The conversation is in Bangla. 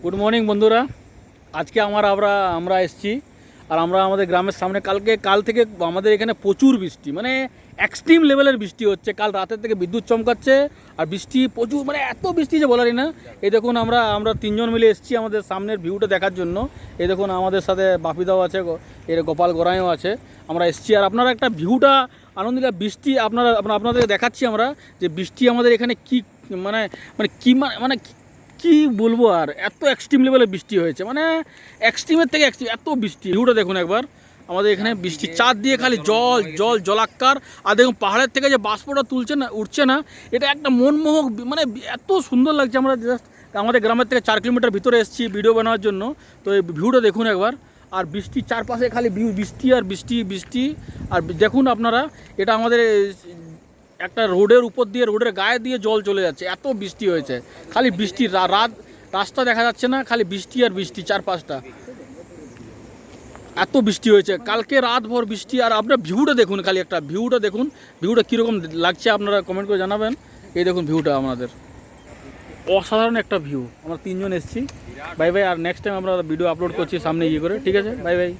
গুড মর্নিং বন্ধুরা। আজকে আমরা এসেছি আর আমরা আমাদের গ্রামের সামনে কাল থেকে আমাদের এখানে প্রচুর বৃষ্টি, মানে এক্সট্রিম লেভেলের বৃষ্টি হচ্ছে। কাল রাতের থেকে বিদ্যুৎ চমকাচ্ছে আর বৃষ্টি প্রচুর, মানে এত বৃষ্টি যে বলারই না। এই দেখুন আমরা তিনজন মিলে এসেছি আমাদের সামনের ভিউটা দেখার জন্য। এই দেখুন আমাদের সাথে বাপিদাও আছে, এর গোপাল গোরাইও আছে। আমরা এসেছি আর আপনারা একটা ভিউটা আনন্দিত বৃষ্টি আপনাদের দেখাচ্ছি আমরা, যে বৃষ্টি আমাদের এখানে কি মানে মানে কি মানে কি বলবো, আর এত এক্সট্রিম লেভেলের বৃষ্টি হয়েছে, মানে এক্সট্রিমের থেকে এক্সট্রিম এত বৃষ্টি। ভিউটা দেখুন একবার, আমাদের এখানে বৃষ্টি চার দিয়ে খালি জল জল জলাক্কার। আর দেখুন পাহাড়ের থেকে যে বাষ্পটা উঠছে না, এটা একটা মনমোহক, মানে এত সুন্দর লাগছে। আমরা জাস্ট আমাদের গ্রামের থেকে 4 কিলোমিটার ভিতরে এসেছি ভিডিও বানানোর জন্য। তো এই ভিউটা দেখুন একবার, আর বৃষ্টির চারপাশে খালি বৃষ্টি আর বৃষ্টি বৃষ্টি। আর দেখুন আপনারা, এটা আমাদের একটা রোডের উপর দিয়ে, রোডের গায়ে দিয়ে জল চলে যাচ্ছে, এত বৃষ্টি হয়েছে। খালি বৃষ্টি, রাস্তা দেখা যাচ্ছে না, খালি বৃষ্টি আর বৃষ্টি চারপাশটা, এত বৃষ্টি হয়েছে কালকে রাত ভর বৃষ্টি। আর আপনার ভিউটা দেখুন, খালি একটা ভিউটা দেখুন, ভিউটা কীরকম লাগছে আপনারা কমেন্ট করে জানাবেন। এই দেখুন ভিউটা আমাদের, অসাধারণ একটা ভিউ। আমরা তিনজন এসেছি। Bye bye. আর নেক্সট টাইম আমরা ভিডিও আপলোড করছি সামনে করে, ঠিক আছে? Bye by.